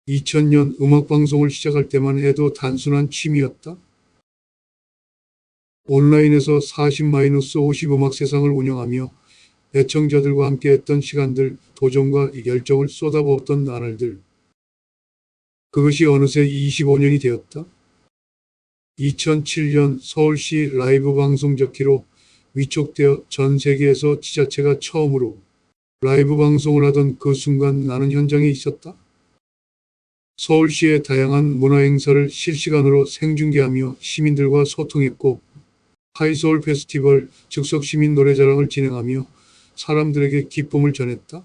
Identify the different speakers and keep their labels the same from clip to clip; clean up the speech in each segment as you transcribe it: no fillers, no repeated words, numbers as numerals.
Speaker 1: 2000년 음악방송을 시작할 때만 해도 단순한 취미였다. 온라인에서 40-50 음악 세상을 운영하며 애청자들과 함께했던 시간들, 도전과 열정을 쏟아부었던 나날들. 그것이 어느새 25년이 되었다. 2007년 서울시 라이브 방송 적기로 위촉되어 전 세계에서 지자체가 처음으로 라이브 방송을 하던 그 순간 나는 현장에 있었다. 서울시의 다양한 문화행사를 실시간으로 생중계하며 시민들과 소통했고 하이소울 페스티벌 즉석 시민 노래자랑을 진행하며 사람들에게 기쁨을 전했다.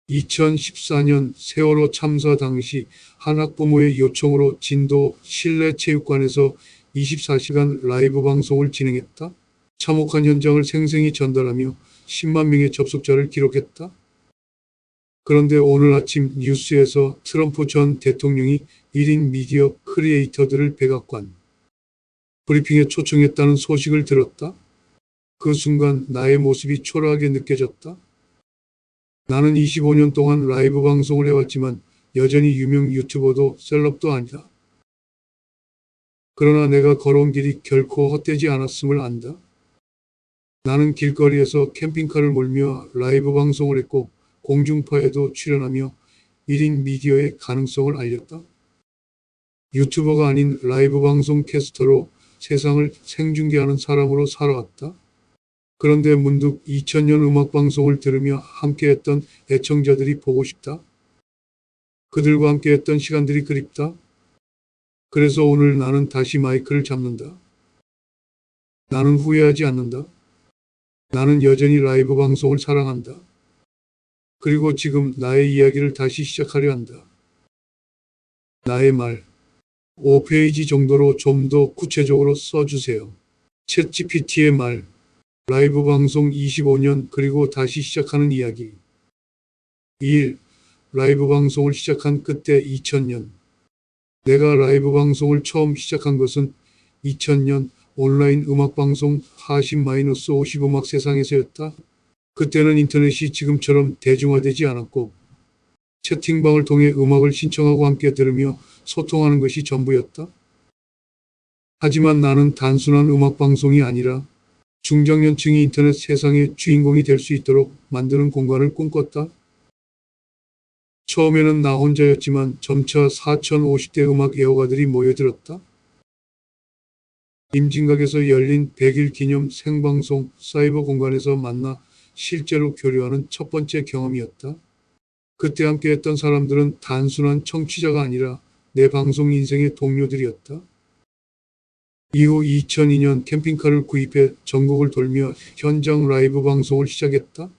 Speaker 1: 2014년 세월호 참사 당시 한 학부모의 요청으로 진도 실내체육관에서 24시간 라이브 방송을 진행했다. 참혹한 현장을 생생히 전달하며 10만 명의 접속자를 기록했다. 그런데 오늘 아침 뉴스에서 트럼프 전 대통령이 1인 미디어 크리에이터들을 백악관 브리핑에 초청했다는 소식을 들었다. 그 순간 나의 모습이 초라하게 느껴졌다. 나는 25년 동안 라이브 방송을 해왔지만 여전히 유명 유튜버도 셀럽도 아니다. 그러나 내가 걸어온 길이 결코 헛되지 않았음을 안다. 나는 길거리에서 캠핑카를 몰며 라이브 방송을 했고 공중파에도 출연하며 1인 미디어의 가능성을 알렸다. 유튜버가 아닌 라이브 방송 캐스터로 세상을 생중계하는 사람으로 살아왔다. 그런데 문득 2000년 음악방송을 들으며 함께했던 애청자들이 보고 싶다. 그들과 함께했던 시간들이 그립다. 그래서 오늘 나는 다시 마이크를 잡는다. 나는 후회하지 않는다. 나는 여전히 라이브 방송을 사랑한다. 그리고 지금 나의 이야기를 다시 시작하려 한다. 나의 말. 5페이지 정도로 좀 더 구체적으로 써주세요. 챗GPT의 말. 라이브 방송 25년 그리고 다시 시작하는 이야기. 1. 라이브 방송을 시작한 그때 2000년. 내가 라이브 방송을 처음 시작한 것은 2000년 온라인 음악방송 40-50 음악 세상에서였다. 그때는 인터넷이 지금처럼 대중화되지 않았고 채팅방을 통해 음악을 신청하고 함께 들으며 소통하는 것이 전부였다. 하지만 나는 단순한 음악방송이 아니라 중장년층이 인터넷 세상의 주인공이 될 수 있도록 만드는 공간을 꿈꿨다. 처음에는 나 혼자였지만 점차 4050대 음악 애호가들이 모여들었다. 임진각에서 열린 100일 기념 생방송 사이버 공간에서 만나 실제로 교류하는 첫 번째 경험이었다. 그때 함께했던 사람들은 단순한 청취자가 아니라 내 방송 인생의 동료들이었다. 이후 2002년 캠핑카를 구입해 전국을 돌며 현장 라이브 방송을 시작했다.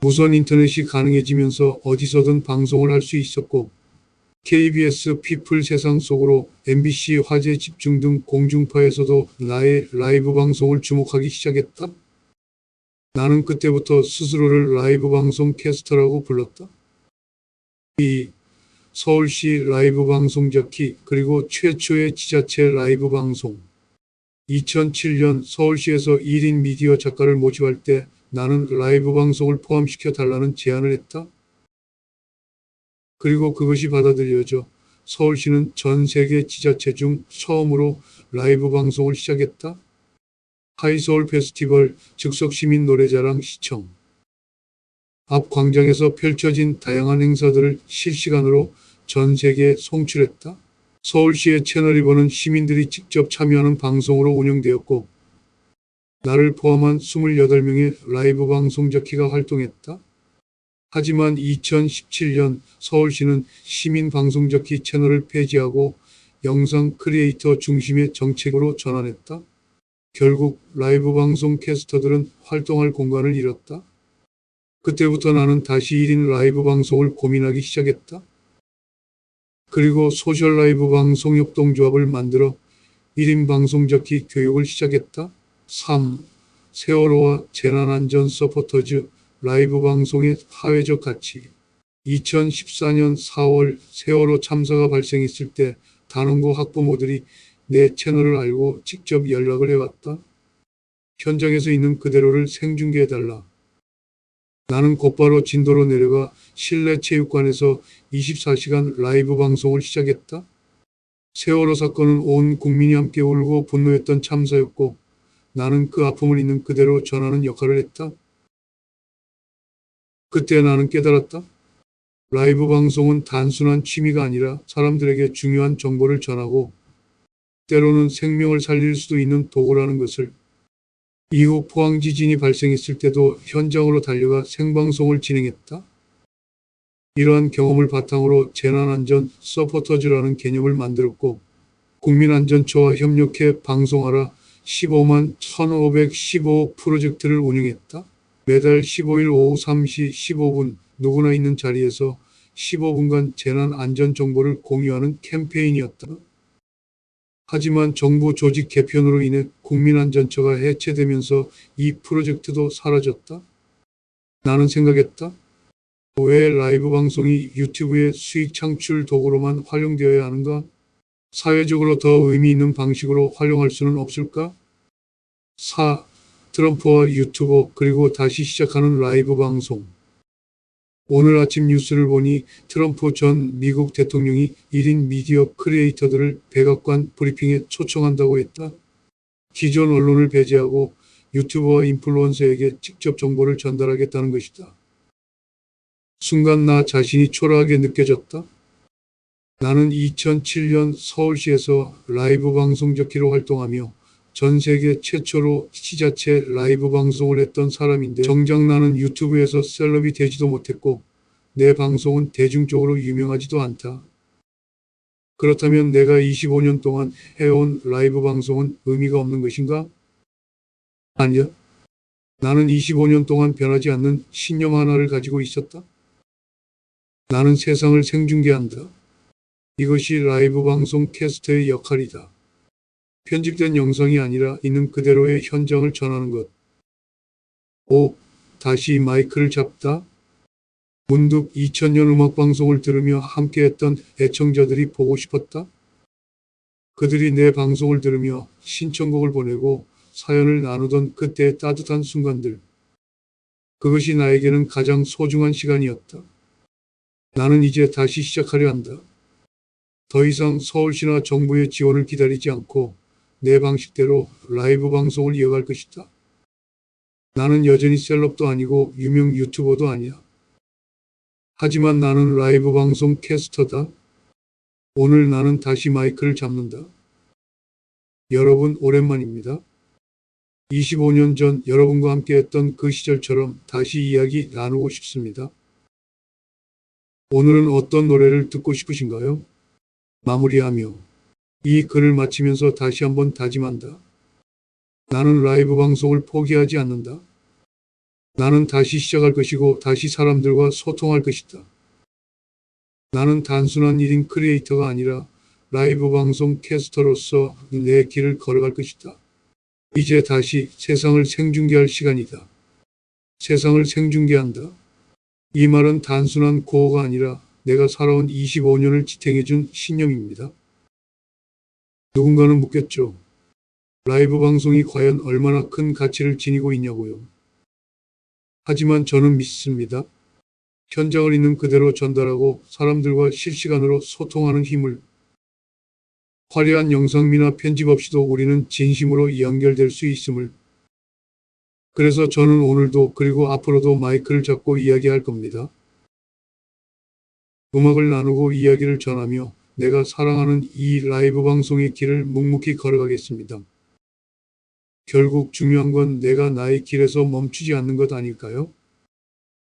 Speaker 1: 무선 인터넷이 가능해지면서 어디서든 방송을 할 수 있었고 KBS 피플 세상 속으로 MBC 화제 집중 등 공중파에서도 나의 라이브 방송을 주목하기 시작했다. 나는 그때부터 스스로를 라이브 방송 캐스터라고 불렀다. 2. 서울시 라이브 방송 적기 그리고 최초의 지자체 라이브 방송. 2007년 서울시에서 1인 미디어 작가를 모집할 때 나는 라이브 방송을 포함시켜 달라는 제안을 했다. 그리고 그것이 받아들여져 서울시는 전 세계 지자체 중 처음으로 라이브 방송을 시작했다. 하이소울 페스티벌 즉석 시민 노래자랑 시청. 앞 광장에서 펼쳐진 다양한 행사들을 실시간으로 전 세계에 송출했다. 서울시의 채널1번은 시민들이 직접 참여하는 방송으로 운영되었고 나를 포함한 28명의 라이브 방송 저키가 활동했다. 하지만 2017년 서울시는 시민 방송 저키 채널을 폐지하고 영상 크리에이터 중심의 정책으로 전환했다. 결국 라이브 방송 캐스터들은 활동할 공간을 잃었다. 그때부터 나는 다시 1인 라이브 방송을 고민하기 시작했다. 그리고 소셜 라이브 방송 협동조합을 만들어 1인 방송 저키 교육을 시작했다. 3. 세월호와 재난안전 서포터즈 라이브 방송의 사회적 가치. 2014년 4월 세월호 참사가 발생했을 때 단원고 학부모들이 내 채널을 알고 직접 연락을 해왔다. 현장에서 있는 그대로를 생중계해달라. 나는 곧바로 진도로 내려가 실내 체육관에서 24시간 라이브 방송을 시작했다. 세월호 사건은 온 국민이 함께 울고 분노했던 참사였고 나는 그 아픔을 있는 그대로 전하는 역할을 했다. 그때 나는 깨달았다. 라이브 방송은 단순한 취미가 아니라 사람들에게 중요한 정보를 전하고 때로는 생명을 살릴 수도 있는 도구라는 것을. 이후 포항 지진이 발생했을 때도 현장으로 달려가 생방송을 진행했다. 이러한 경험을 바탕으로 재난안전 서포터즈라는 개념을 만들었고 국민안전처와 협력해 방송하라 15만 1515 프로젝트를 운영했다. 매달 15일 오후 3시 15분 누구나 있는 자리에서 15분간 재난안전정보를 공유하는 캠페인이었다. 하지만 정부 조직 개편으로 인해 국민안전처가 해체되면서 이 프로젝트도 사라졌다. 나는 생각했다. 왜 라이브 방송이 유튜브의 수익 창출 도구로만 활용되어야 하는가? 사회적으로 더 의미 있는 방식으로 활용할 수는 없을까? 4. 트럼프와 유튜버 그리고 다시 시작하는 라이브 방송. 오늘 아침 뉴스를 보니 트럼프 전 미국 대통령이 1인 미디어 크리에이터들을 백악관 브리핑에 초청한다고 했다. 기존 언론을 배제하고 유튜버와 인플루언서에게 직접 정보를 전달하겠다는 것이다. 순간 나 자신이 초라하게 느껴졌다. 나는 2007년 서울시에서 라이브 방송 저키로 활동하며 전 세계 최초로 지자체 라이브 방송을 했던 사람인데 정작 나는 유튜브에서 셀럽이 되지도 못했고 내 방송은 대중적으로 유명하지도 않다. 그렇다면 내가 25년 동안 해온 라이브 방송은 의미가 없는 것인가? 아니야. 나는 25년 동안 변하지 않는 신념 하나를 가지고 있었다. 나는 세상을 생중계한다. 이것이 라이브 방송 캐스터의 역할이다. 편집된 영상이 아니라 있는 그대로의 현장을 전하는 것. 5. 다시 마이크를 잡다. 문득 2000년 음악방송을 들으며 함께했던 애청자들이 보고 싶었다. 그들이 내 방송을 들으며 신청곡을 보내고 사연을 나누던 그때의 따뜻한 순간들. 그것이 나에게는 가장 소중한 시간이었다. 나는 이제 다시 시작하려 한다. 더 이상 서울시나 정부의 지원을 기다리지 않고 내 방식대로 라이브 방송을 이어갈 것이다. 나는 여전히 셀럽도 아니고 유명 유튜버도 아니야. 하지만 나는 라이브 방송 캐스터다. 오늘 나는 다시 마이크를 잡는다. 여러분 오랜만입니다. 25년 전 여러분과 함께 했던 그 시절처럼 다시 이야기 나누고 싶습니다. 오늘은 어떤 노래를 듣고 싶으신가요? 마무리하며 이 글을 마치면서 다시 한번 다짐한다. 나는 라이브 방송을 포기하지 않는다. 나는 다시 시작할 것이고 다시 사람들과 소통할 것이다. 나는 단순한 1인 크리에이터가 아니라 라이브 방송 캐스터로서 내 길을 걸어갈 것이다. 이제 다시 세상을 생중계할 시간이다. 세상을 생중계한다. 이 말은 단순한 구호가 아니라 내가 살아온 25년을 지탱해준 신념입니다. 누군가는 묻겠죠. 라이브 방송이 과연 얼마나 큰 가치를 지니고 있냐고요. 하지만 저는 믿습니다. 현장을 있는 그대로 전달하고 사람들과 실시간으로 소통하는 힘을. 화려한 영상미나 편집 없이도 우리는 진심으로 연결될 수 있음을. 그래서 저는 오늘도 그리고 앞으로도 마이크를 잡고 이야기할 겁니다. 음악을 나누고 이야기를 전하며 내가 사랑하는 이 라이브 방송의 길을 묵묵히 걸어가겠습니다. 결국 중요한 건 내가 나의 길에서 멈추지 않는 것 아닐까요?